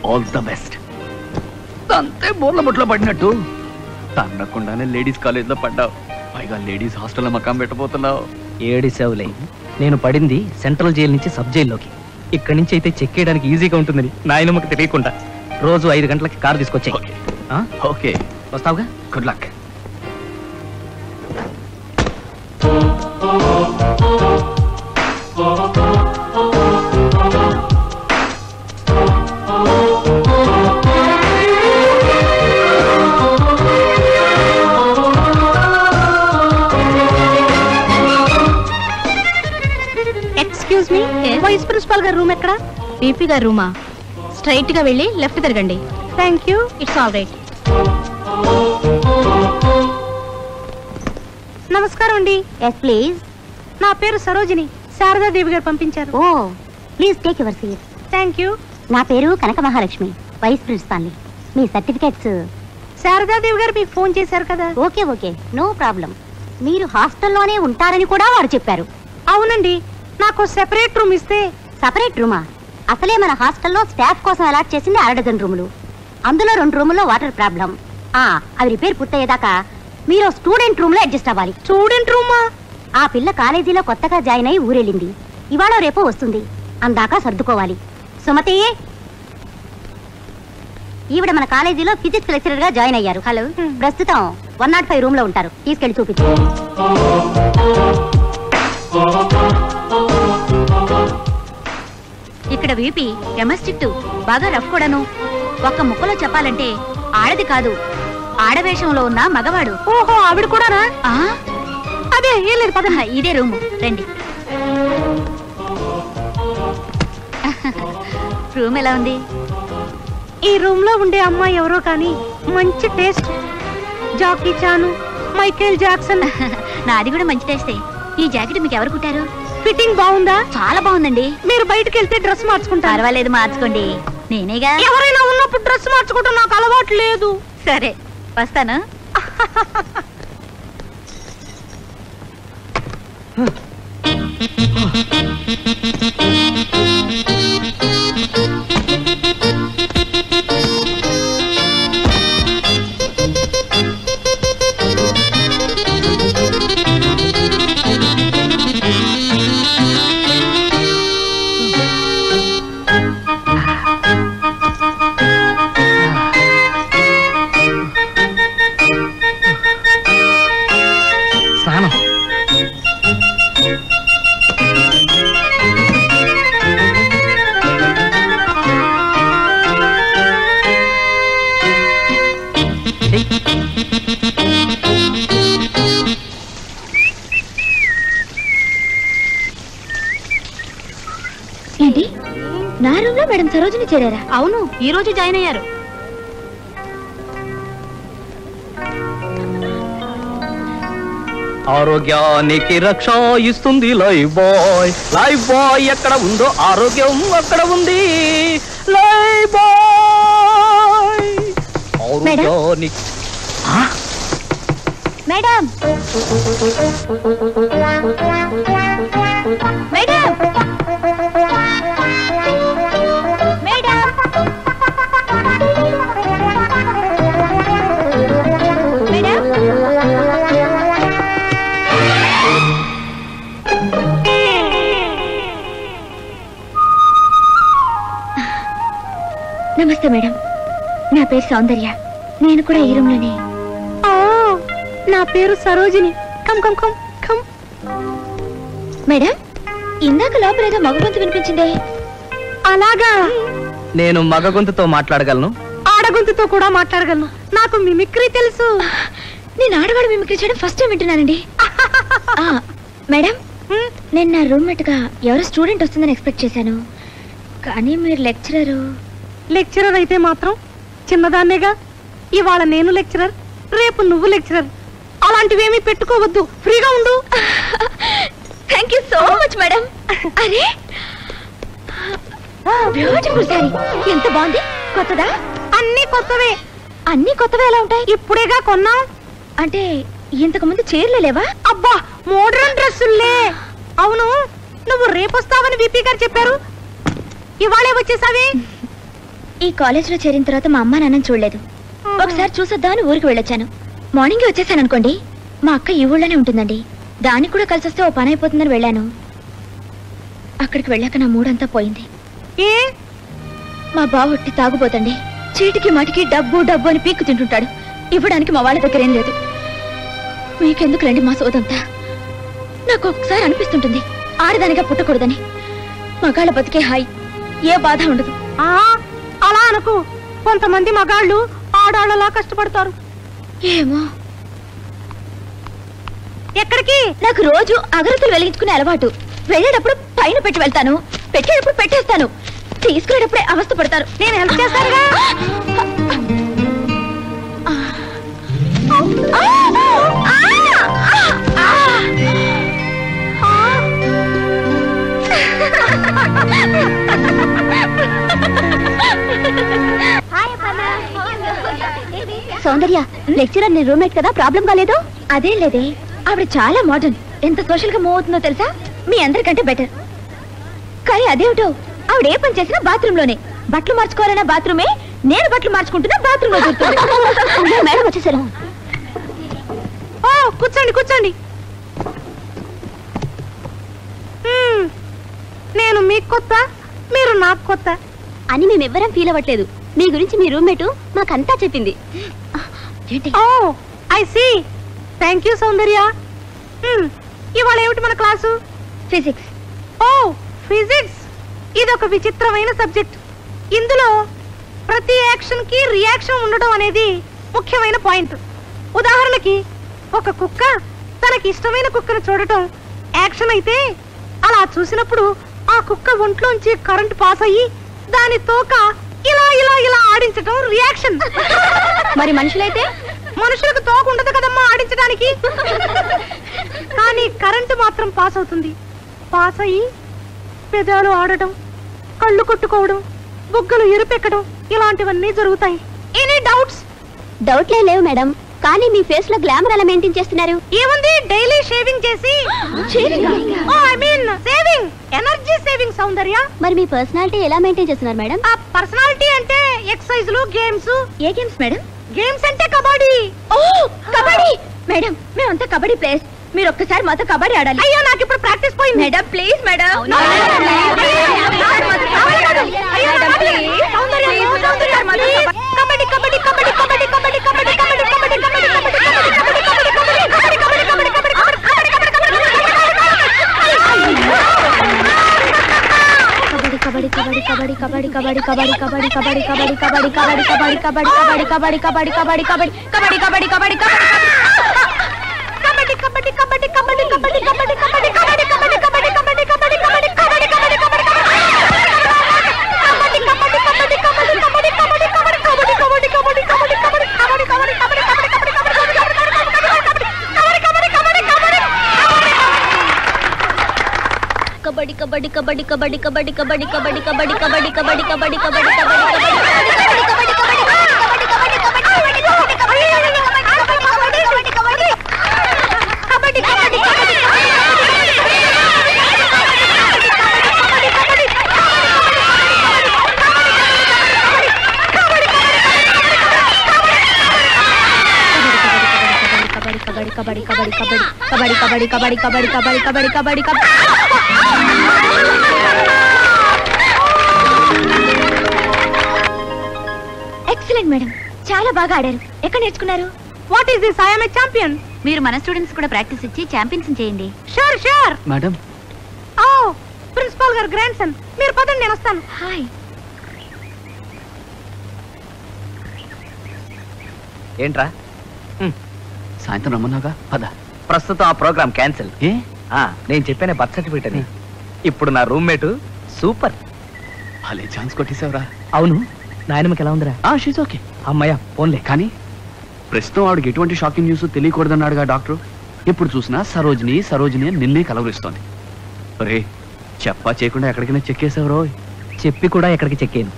All the best. అంతే బోర్ల బొట్లో పడినట్టు తన్నకుండానే ladies college లో పడ్డావు, పైగా లేడీస్ హాస్టల్లో మకాం పెట్టబోతున్నావు. ఏడిసేవులే, నేను పడింది సెంట్రల్ జైలు నుంచి సబ్ జైల్లోకి. ఇక్కడి నుంచి అయితే చెక్ చేయడానికి ఈజీగా ఉంటుందని నాయనమ్మకి తెలియకుండా రోజు 5 గంటలకి కారు తీసుకొచ్చాయి. ఓకే, వస్తావుగా? Good luck. Excuse me, vice principal గారి రూమ్ ఎక్కడ? పీపీ గారి రూమా? స్ట్రైట్ గా వెళ్ళి లెఫ్ట్ తిరగండి. Thank you, it's all right. నమస్కారం అండి. Yes please. నా పేరు సరోజిని, శారదాదేవి గారు పంపించారు. Oh please take your seat. Thank you. నా పేరు కనక మహాలక్ష్మి, వైస్ ప్రిన్సిపాల్ని. మీ సర్టిఫికేట్స్. శారదాదేవి గారు మీకు ఫోన్ చేశారు కదా? Okay okay, no problem. మీరు హాస్టల్లోనే ఉంటారని కూడా వారు చెప్పారు. అవునండి, నాకు సెపరేట్ రూమ్ ఇస్తే. సపరేట్ రూమా? అసలే మన హాస్టల్లో స్టాఫ్ కోసం అలాట్ చేసింది 6 డజన్ రూములు. అందులో 2 రూముల్లో వాటర్ ప్రాబ్లం. అవి రిపేర్ పూర్తయ్యేదాకా మీరు స్టూడెంట్ రూమ్ లో అడ్జస్ట్ అవ్వాలి. స్టూడెంట్ రూమా? ఆ పిల్ల కాలేజీలో కొత్తగా జాయిన్ అయి ఊరెళ్ళింది. ఇవాళ రేపు వస్తుంది, అందాక సర్దుకోవాలి. సుమతి, ఈవిడ మన కాలేజీలో ఫిజిక్స్ లెక్చరర్ గా జాయిన్ అయ్యారు. హలో, ప్రస్తుతం 105 రూమ్ లో ఉంటారు. తీసుకెళ్లి చూపించు. ఇక్కడ వీపీ కెమిస్ట్రిక్ బాగా రఫ్ కూడాను. ఒక్క ముక్కలో చెప్పాలంటే ఆడది కాదు, ఆడవేషంలో ఉన్న మగవాడు. ఓహో, ఆవిడ కూడానా? అదే ఏం లేదు పద, ఇదే రూము, రండి. రూమ్ ఎలా ఉంది? ఈ రూమ్ లో ఉండే అమ్మాయి ఎవరో కానీ మంచి taste. Jackie Chan, Michael Jackson. నాది కూడా మంచి టేస్టే. ఈ జాకెట్ మీకు ఎవరు కుట్టారు? ఫిట్టింగ్ బాగుందా? చాలా బాగుందండి. మీరు బయటకు వెళ్తే డ్రెస్ మార్చుకుంటారు. పర్వాలేదు, మార్చుకోండి, నేనేగా. ఎవరైనా ఉన్నప్పుడు డ్రెస్ మార్చుకుంటా నాకు అలవాటు లేదు. సరే, వస్తాను. ఏంటి, నా రూమ్ లో మేడం సరోజిని చేరారా? అవును, ఈ రోజు జాయిన్ అయ్యారు. ఆరోగ్యానికి రక్ష ఇస్తుంది లైఫ్ బాయ్. లైఫ్ బాయ్ ఎక్కడ ఉందో ఆరోగ్యం అక్కడ ఉంది. లైఫ్ బాయ్ ఆరోగ్యానికి. మేడం, మేడం, నమస్తే మేడం, నా పేరు సౌందర్య. నేను కూడా ఈ రూమ్ లోనే. నా పేరు Sarojini. Come come come come. Madam, ఇందాక లోపల ఏదో మగ గొంతు వినిపించిందే. అలాగా? నేను మగ గొంతుతో మాట్లాడగలను, ఆడగొంతుతో కూడా మాట్లాడగలను. నాకు మిమిక్రీ తెలుసు. నేను ఆడవాడు మిమిక్రీ చేయడం ఫస్ట్ టైం వింటున్నానండి. మేడం, నేను నా రూమ్మేట్ గా ఎవరో స్టూడెంట్ వస్తుందని ఎక్స్పెక్ట్ చేశాను, కానీ మీరు లెక్చరరు. లెక్చరర్ అయితే మాత్రం చిన్నదాన్నేగా. ఇవాళ నేను లెక్చరర్, రేపు నువ్వు లెక్చరర్. అలాంటివేమీ పెట్టుకోవద్దు, ఫ్రీగా ఉండు. Thank you so much madam. అరే, బ్యూటిఫుల్ సారీ, ఎంత బాగుంది. కొత్తదా? అన్ని కొత్తవే. అన్ని కొత్తవే ఎలా ఉంటాయి? ఇప్పుడేగా కొన్నాం. అంటే ఇంతకు ముందు చీరలు లేవా? అబ్బా, మోడ్రన్ డ్రెస్సులే. అవును, నువ్వు రేపొస్తావని విపి గారు చెప్పారు, ఇవాళే వచ్చేసావి. ఈ కాలేజ్ లో చేరిన తర్వాత మా అమ్మ నాన్నని చూడలేదు. ఒకసారి చూసొద్దామని ఊరికి వెళ్ళొచ్చాను. మార్నింగ్ వచ్చేసాను అనుకోండి. మా అక్క ఈ ఊళ్ళోనే ఉంటుందండి. దానికి కూడా కలిసి వస్తే ఓ పని అయిపోతుందని వెళ్ళాను. అక్కడికి వెళ్ళాక నా మూడంతా పోయింది. మా బావ ఒట్టి తాగుపోతండి. చీటికి మాటికి డబ్బు డబ్బు అని పీక్కు తింటుంటాడు. ఇవ్వడానికి మా వాళ్ళ దగ్గర ఏం లేదు. మీకెందుకు రండి మా సోదంతా. నాకు ఒకసారి అనిపిస్తుంటుంది ఆడదానిగా పుట్టకూడదని. మగాళ్ళ బతికే హాయి, ఏ బాధ ఉండదు. అలా అనుకు. కొంతమంది మగాళ్ళు ఆడాళ్ళలా కష్టపడతారు. ఏమో. ఎక్కడికి? నాకు రోజు అగరత్తులు వెలిగించుకునే అలవాటు. వెళ్ళేటప్పుడు పైన పెట్టి వెళ్తాను, పెట్టేటప్పుడు పెట్టేస్తాను, తీసుకునేటప్పుడే అవస్థ పడతారు. నేను హెల్ప్ చేస్తానుగా. సౌందర్య, లెక్చరర్ నీ రూమ్మేట్ కదా, ప్రాబ్లం కాలేదు? అదేం లేదే, ఆవిడ చాలా మోడర్న్. ఎంత సోషల్ గా మూవ్ అవుతుందో తెలుసా? మీ అందరికంటే బెటర్. కానీ అదేమిటో ఆవిడ ఏ పని చేసినా బాత్రూమ్ లోనే. బట్టలు మార్చుకోవాలన్నా బాత్రూమే, నేను బట్టలు మార్చుకుంటున్నా బాత్రూమ్ లో కూర్చోండి. మేడం వచ్చేసారు. కూర్చోండి కూర్చోండి. నేను మీకు కొత్త, మీరు నాకు కొత్త అని మేమెవ్వరం ఫీల్ అవ్వట్లేదు. మీ గురించి మీ రూమ్మేట్ మాకంతా చెప్పింది. I see. Thank you Soundarya. ఇవాళ ఏమిటి మన క్లాసు? ఫిజిక్స్. ఫిజిక్స్. ఇది ఒక విచిత్రమైన సబ్జెక్ట్. ఇందులో ప్రతి యాక్షన్ కి రియాక్షన్ ఉండడం అనేది ముఖ్యమైన పాయింట్. ఉదాహరణకి ఒక కుక్క తనకి ఇష్టమైన కుక్కను చూడటం యాక్షన్ అయితే, అలా చూసినప్పుడు ఆ కుక్క ఒంట్లోంచి కరెంట్ పాస్ అయ్యి దాని తోక ఇలా ఇలా ఇలా ఆడించటం రియాక్షన్. మరి మనుషులైతే? మనుషులకు తోక ఉండదు కదమ్మా ఆడించడానికి. కానీ కరెంటు మాత్రం పాస్ అవుతుంది. పాస్ అయ్యి పెదాలు ఆడటం, కళ్ళు కొట్టుకోవడం, బుగ్గలు ఎరుపెక్కడం, ఇలాంటివన్నీ జరుగుతాయి. Any doubts? డౌట్లే లేవు మేడం. కానీ మీ ఫేస్ లో గ్లామర్ ఎలా మెయింటైన్ చేస్తున్నారు? ఏముంది, డైలీ షేవింగ్ చేసి. I mean saving, energy saving Soundarya. మరి మీ పర్సనాలిటీ ఎలా మెయింటైన్ చేస్తున్నారు మేడం? ఆ పర్సనాలిటీ అంటే ఎక్సర్సైజ్లు, గేమ్స్. ఏ గేమ్స్ మేడం? గేమ్స్ అంటే కబడ్డీ. కబడ్డీ మేడం, మేమంతా కబడ్డీ ప్లేయర్స్. మీరు ఒక్కసారి మాతో కబడ్డీ ఆడాలి. అయ్యో, నాకు ఇప్పుడు ప్రాక్టీస్ పోయింది. Madam please madam. Kabaddi kabaddi kabaddi kabaddi kabaddi kabaddi kabaddi kabaddi kabaddi kabaddi kabaddi kabaddi kabaddi kabaddi kabaddi kabaddi kabaddi excellent madam, చాలా బాగా ఆడారు. ఎక్కడ నేర్చుకున్నారు? What is this? I am a champion. మీరు మన స్టూడెంట్స్ కూడా ప్రాక్టీస్ ఇచ్చి ఛాంపియన్స్ చేయండి. Sure sure madam. ప్రిన్సిపాల్ గారు గ్రాండ్ సన్, మీరు పదండి, నేను వస్తాను. హాయ్. ఏంట్రా? సాయంత్రం రమ్మన్నాగా, పద. ప్రస్తుతం ఆ ప్రోగ్రామ్ క్యాన్సిల్. ఏ? నేను చెప్పానే బర్త్ సర్టిఫికేట్ అని. ఇప్పుడు నా రూమ్మేట్ సూపర్. భలే ఛాన్స్ కొట్టేసావురా. అవును, నాయనమ్మకి ఎలా ఉందిరా? She's okay. అమ్మయ్య పోన్లే. కానీ ప్రస్తుతం ఆవిడకి ఎటువంటి షాకింగ్ న్యూస్ తెలియకూడదన్నాడుగా డాక్టర్. ఎప్పుడు చూసినా సరోజిని సరోజిని అని నిన్నే కలవరిస్తోంది. రే, చెప్పా చేయకుండా ఎక్కడికైనా చెక్కేసావు రోయ్. చెప్పి కూడా ఎక్కడికి చెక్కేను.